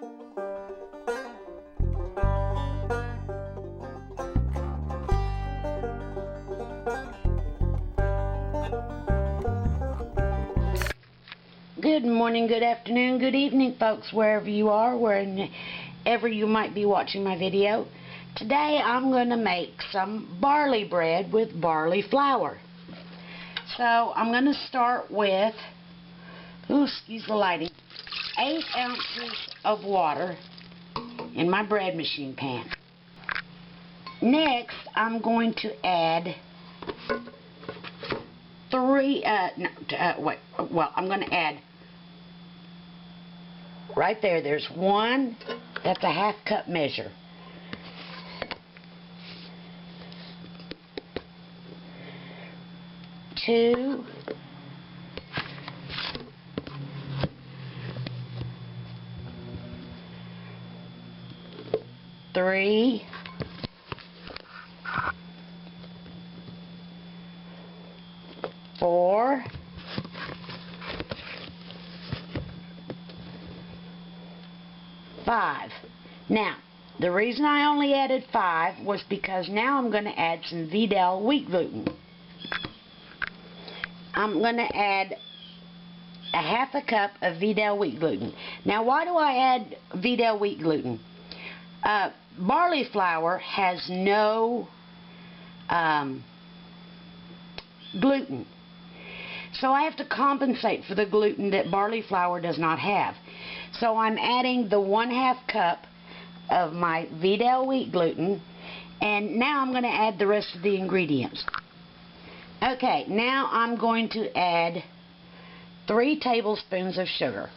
Good morning, good afternoon, good evening, folks, wherever you are, wherever you might be watching my video. Today I'm going to make some barley bread with barley flour. So I'm going to start with, excuse the lighting, 8 ounces of water in my bread machine pan. Next, I'm going to add I'm going to add, right there's 1, that's a half cup measure. 2, 3, 4, 5. Now, the reason I only added 5 was because now I'm going to add some Vidal wheat gluten. I'm going to add a half a cup of Vidal wheat gluten. Now, why do I add Vidal wheat gluten? Barley flour has no gluten. So I have to compensate for the gluten that barley flour does not have. So I'm adding the 1/2 cup of my Vidal wheat gluten, and now I'm going to add the rest of the ingredients. Okay, now I'm going to add 3 tablespoons of sugar.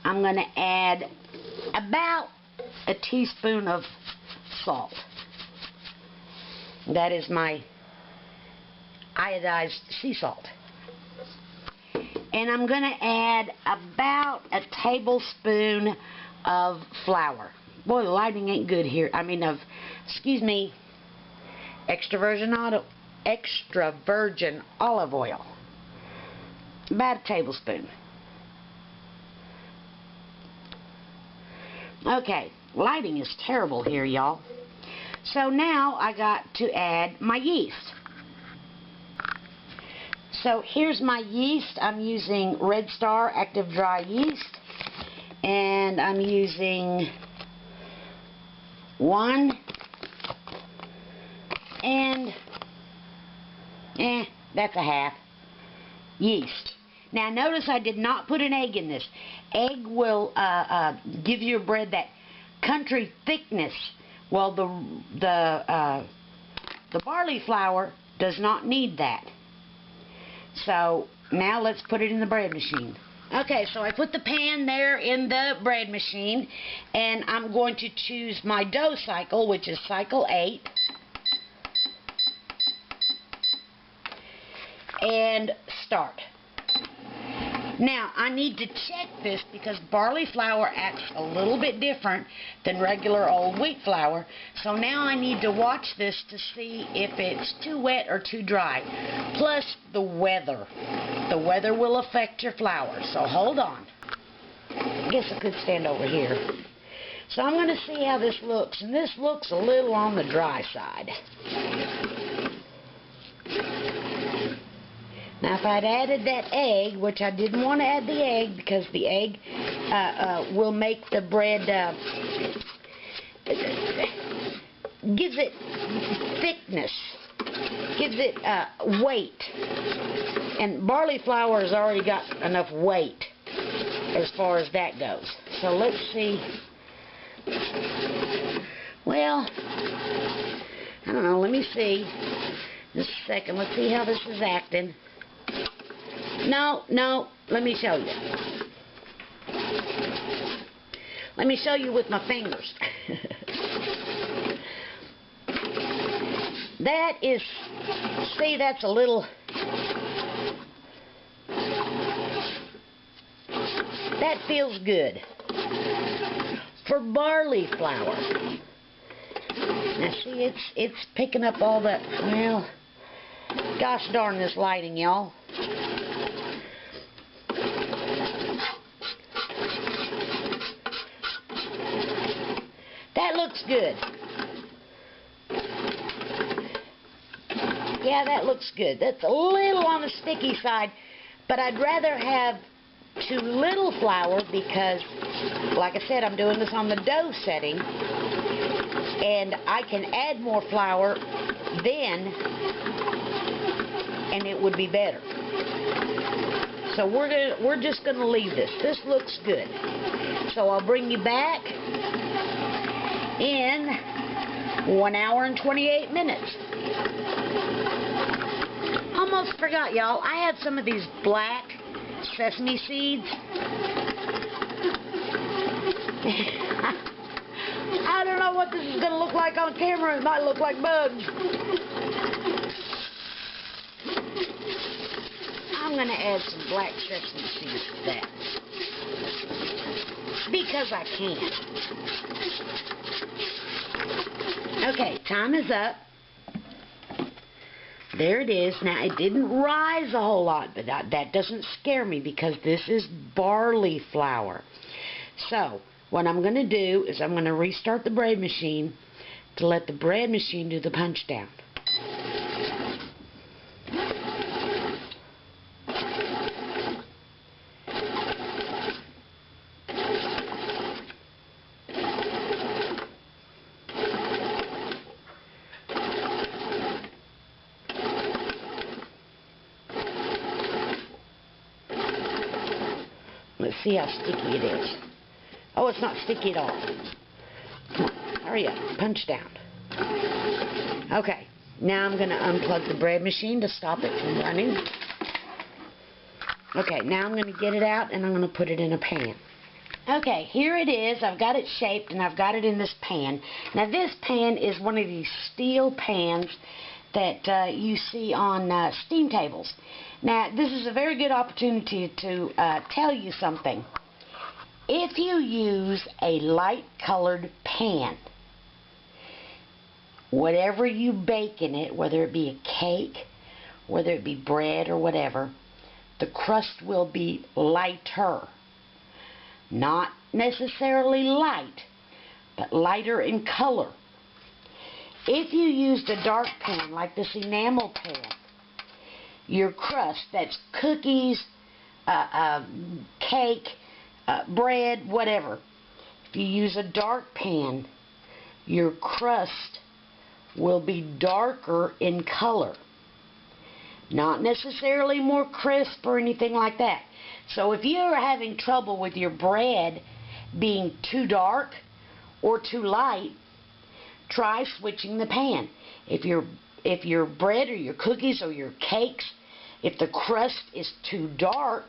I'm going to add about a teaspoon of salt. That is my iodized sea salt. And I'm going to add about a tablespoon of flour. Boy, the lighting ain't good here. Extra virgin olive oil. About a tablespoon. Okay, lighting is terrible here, y'all. So now I got to add my yeast. So here's my yeast. I'm using Red Star Active Dry Yeast, and I'm using 1 and that's a half yeast. Now notice I did not put an egg in this. Egg will give your bread that country thickness. Well, the barley flour does not need that. So now let's put it in the bread machine. Okay, so I put the pan there in the bread machine, and I'm going to choose my dough cycle, which is cycle 8, and start. Now, I need to check this because barley flour acts a little bit different than regular old wheat flour. So now I need to watch this to see if it's too wet or too dry. Plus the weather. The weather will affect your flour. So hold on. I guess I could stand over here. So I'm going to see how this looks. And this looks a little on the dry side. Now, if I'd added that egg, which I didn't want to add the egg because the egg will make the bread, gives it thickness, gives it weight. And barley flour has already got enough weight as far as that goes. So let's see. Well, I don't know. Let me see. Just a second. Let's see how this is acting. No, let me show you. Let me show you with my fingers. That's a little, that feels good. For barley flour. Now see, it's picking up all that, well, gosh darn this lighting, y'all. looks good. Yeah, that looks good. That's a little on the sticky side, but I'd rather have too little flour because, like I said, I'm doing this on the dough setting, and I can add more flour then, and it would be better. So we're just going to leave this. This looks good. So I'll bring you back in 1 hour and 28 minutes. Almost forgot, y'all. I had some of these black sesame seeds. I don't know what this is going to look like on camera. It might look like bugs. I'm going to add some black sesame seeds to that. Because I can. Okay, time is up. There it is. Now, it didn't rise a whole lot, but that doesn't scare me because this is barley flour. So, what I'm going to do is I'm going to restart the bread machine to let the bread machine do the punch down. Let's see how sticky it is. Oh, it's not sticky at all. Come on, hurry up. Punch down. Okay, now I'm going to unplug the bread machine to stop it from running. Okay, now I'm going to get it out and I'm going to put it in a pan. Okay, here it is. I've got it shaped and I've got it in this pan. Now this pan is one of these steel pans that you see on steam tables. Now, this is a very good opportunity to tell you something. If you use a light-colored pan, whatever you bake in it, whether it be a cake, whether it be bread or whatever, the crust will be lighter. Not necessarily light, but lighter in color. If you used a dark pan, like this enamel pan, your crust, that's cookies, cake, bread, whatever. If you use a dark pan, your crust will be darker in color. Not necessarily more crisp or anything like that. So if you're having trouble with your bread being too dark or too light, try switching the pan. If your bread or your cookies or your cakes, if the crust is too dark,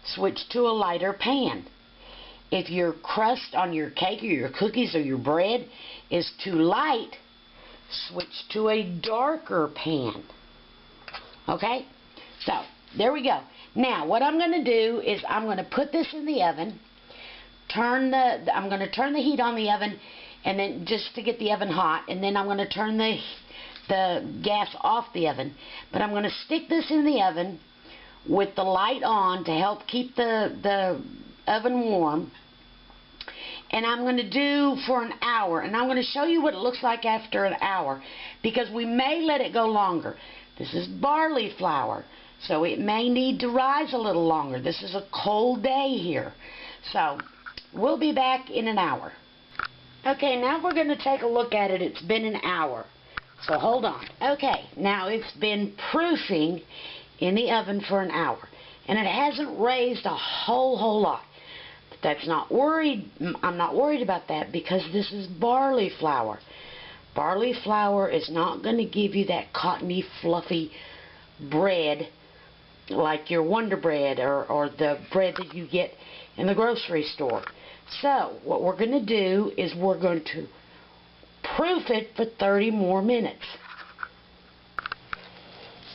switch to a lighter pan. If your crust on your cake or your cookies or your bread is too light, switch to a darker pan. Okay? So, there we go. Now, what I'm going to do is I'm going to put this in the oven. I'm going to turn the heat on the oven, and then just to get the oven hot, and then I'm going to turn the gas off the oven. But I'm going to stick this in the oven with the light on to help keep the oven warm. And I'm going to do for an hour. And I'm going to show you what it looks like after an hour, because we may let it go longer. This is barley flour, so it may need to rise a little longer. This is a cold day here. So we'll be back in an hour. Okay, now we're going to take a look at it. It's been an hour. So hold on. Okay, now it's been proofing in the oven for an hour. And it hasn't raised a whole lot. But that's not worried. I'm not worried about that because this is barley flour. Barley flour is not going to give you that cottony, fluffy bread like your Wonder Bread or the bread that you get in the grocery store. So, what we're going to do is we're going to proof it for 30 more minutes.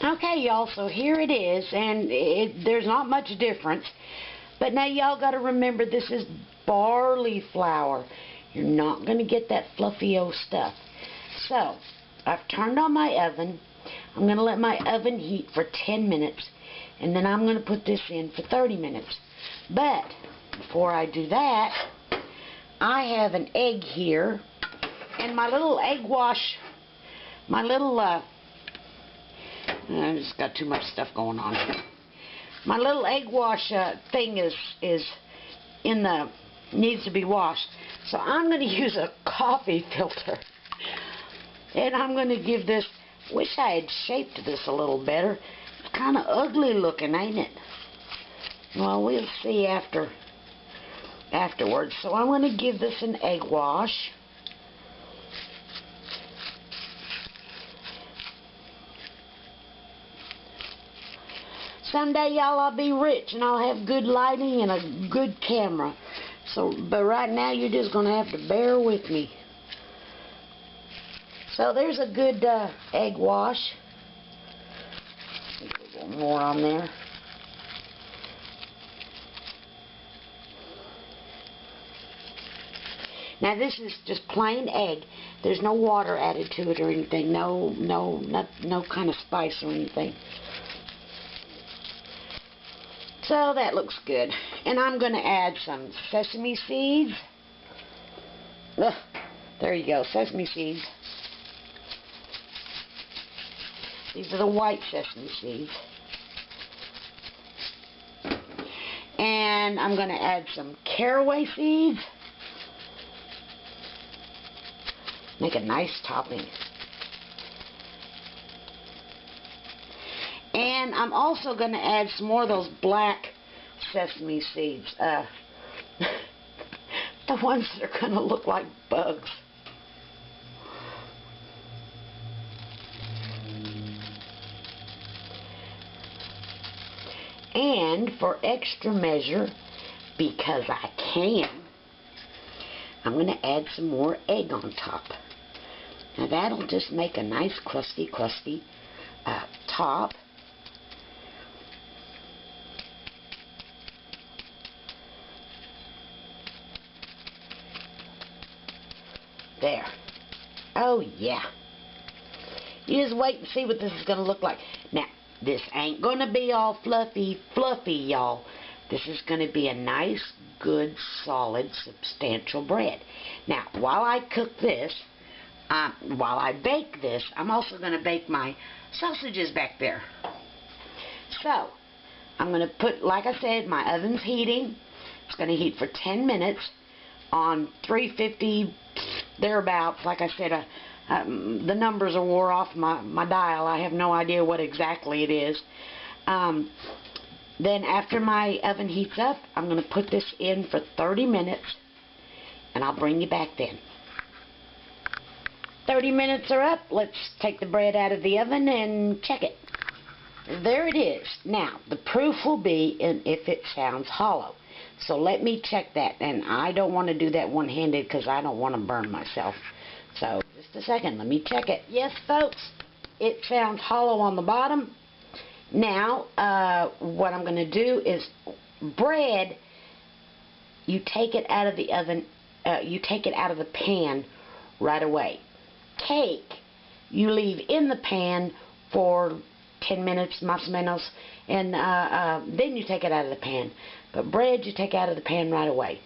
Okay, y'all, so here it is, and there's not much difference. But now y'all got to remember this is barley flour. You're not going to get that fluffy old stuff. So, I've turned on my oven. I'm going to let my oven heat for 10 minutes, and then I'm going to put this in for 30 minutes. But before I do that, I have an egg here, and my little egg wash, my little, I just got too much stuff going on. My little egg wash thing is in the, needs to be washed. So I'm going to use a coffee filter. And I'm going to give this, wish I had shaped this a little better. It's kind of ugly looking, ain't it? Well, we'll see afterwards. So I'm going to give this an egg wash. Someday, y'all, I'll be rich and I'll have good lighting and a good camera. So, but right now, you're just going to have to bear with me. So there's a good egg wash. A little more on there. Now this is just plain egg. There's no water added to it or anything. No kind of spice or anything. So that looks good. And I'm going to add some sesame seeds. Ugh, there you go, sesame seeds. These are the white sesame seeds. And I'm going to add some caraway seeds. Make a nice topping. And I'm also going to add some more of those black sesame seeds. The ones that are going to look like bugs. And for extra measure, because I can, I'm going to add some more egg on top. Now that'll just make a nice crusty top. There. Oh yeah. You just wait and see what this is going to look like. Now, this ain't going to be all fluffy, y'all. This is going to be a nice, good, solid, substantial bread. Now, while I cook this, while I bake this, I'm also going to bake my sausages back there. So, I'm going to put, like I said, my oven's heating. It's going to heat for 10 minutes on 350, thereabouts. Like I said, the numbers are wore off my dial. I have no idea what exactly it is. Then after my oven heats up, I'm going to put this in for 30 minutes, and I'll bring you back then. 30 minutes are up. Let's take the bread out of the oven and check it. There it is. Now, the proof will be if it sounds hollow. So let me check that. And I don't want to do that one-handed because I don't want to burn myself. So, just a second. Let me check it. Yes, folks, it sounds hollow on the bottom. Now, what I'm going to do is bread, you take it out of the oven, you take it out of the pan right away. Cake, you leave in the pan for 10 minutes, más o menos, and then you take it out of the pan. But bread, you take out of the pan right away.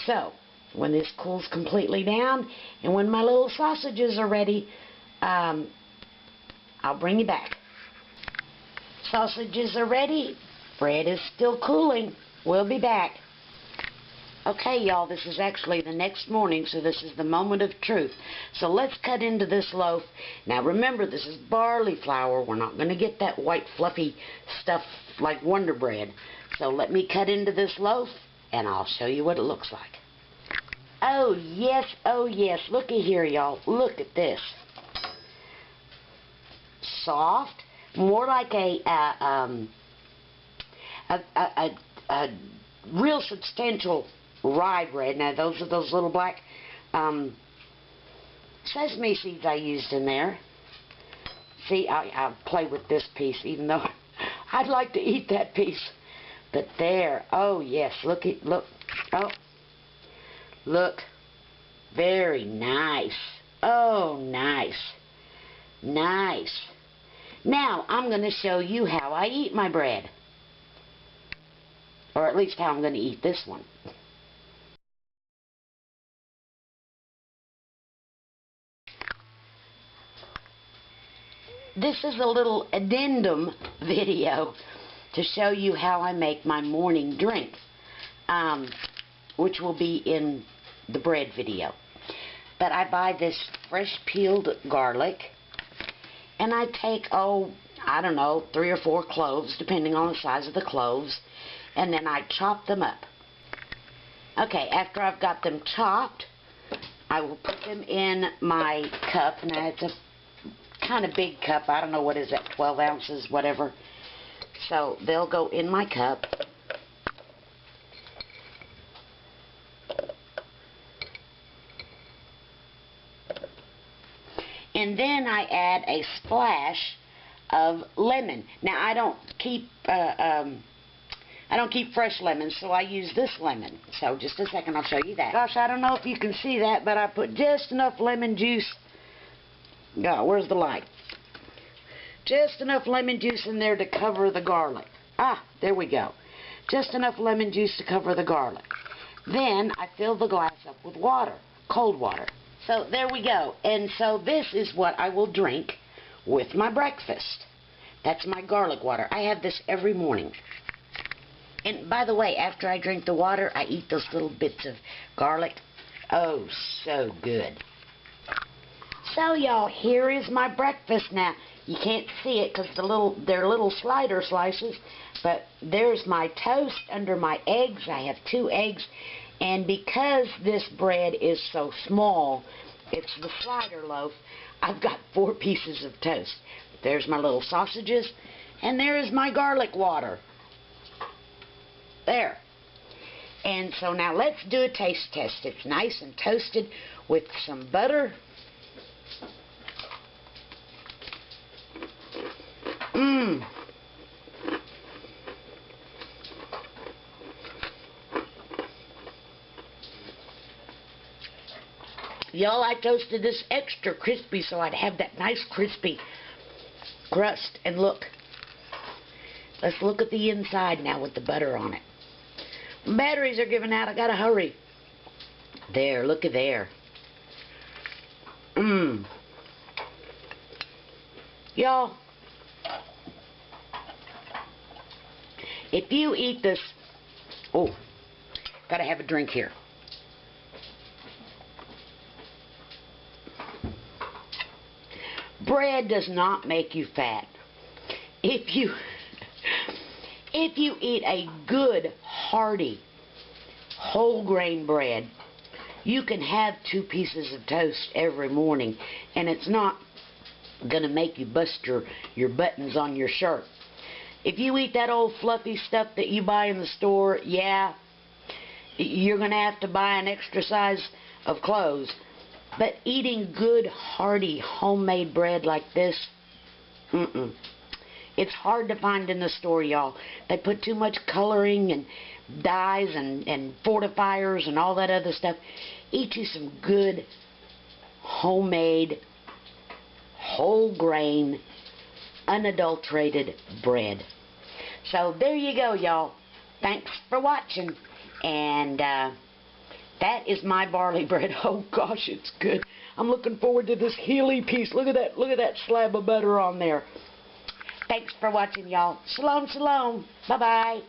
So, when this cools completely down, and when my little sausages are ready, I'll bring you back. Sausages are ready. Bread is still cooling. We'll be back. Okay, y'all, this is actually the next morning, so this is the moment of truth. So let's cut into this loaf. Now remember, this is barley flour. We're not going to get that white fluffy stuff like Wonder Bread. So let me cut into this loaf, and I'll show you what it looks like. Oh yes, looky here, y'all. Look at this. Soft, more like a real substantial rye bread. Now those are those little black sesame seeds I used in there. See, I play with this piece, even though I'd like to eat that piece. But there, oh yes, look, oh, look, very nice. Oh, nice, nice. Now I'm going to show you how I eat my bread, or at least how I'm going to eat this one. this is a little addendum video to show you how I make my morning drink, which will be in the bread video. But I buy this fresh peeled garlic, and I take, I don't know, 3 or 4 cloves, depending on the size of the cloves, and then I chop them up. Okay, after I've got them chopped, I will put them in my cup, and it's a kind of big cup. I don't know, what is that, 12 ounces, whatever. So they'll go in my cup. And then I add a splash of lemon. Now I don't keep fresh lemons, so I use this lemon. So just a second, I'll show you that. Gosh, I don't know if you can see that, but I put just enough lemon juice. God, where's the light? Just enough lemon juice in there to cover the garlic. Ah, there we go. Just enough lemon juice to cover the garlic. Then I fill the glass up with water, cold water. So there we go. And so this is what I will drink with my breakfast. That's my garlic water. I have this every morning. And by the way, after I drink the water, I eat those little bits of garlic. Oh, so good. So y'all, here is my breakfast now. You can't see it because they're little slider slices, but there's my toast under my eggs. I have 2 eggs, and because this bread is so small, it's the slider loaf, I've got 4 pieces of toast. There's my little sausages, and there's my garlic water. There. And so now let's do a taste test. It's nice and toasted with some butter. Mmm. Y'all, I toasted this extra crispy so I'd have that nice crispy crust. And look. Let's look at the inside now with the butter on it. Batteries are giving out. I gotta hurry. There, look at there. Mmm. Y'all, if you eat this... Oh, gotta have a drink here. Bread does not make you fat. If you eat a good, hearty, whole grain bread, you can have 2 pieces of toast every morning, and it's not going to make you bust your buttons on your shirt. If you eat that old fluffy stuff that you buy in the store, yeah, you're going to have to buy an extra size of clothes. But eating good, hearty, homemade bread like this, it's hard to find in the store, y'all. They put too much coloring and dyes and fortifiers and all that other stuff. Eat you some good, homemade, whole grain, unadulterated bread. So there you go, y'all. Thanks for watching. And that is my barley bread. Oh gosh, it's good. I'm looking forward to this Healy piece. Look at that slab of butter on there. Thanks for watching, y'all. Shalom, shalom. Bye-bye.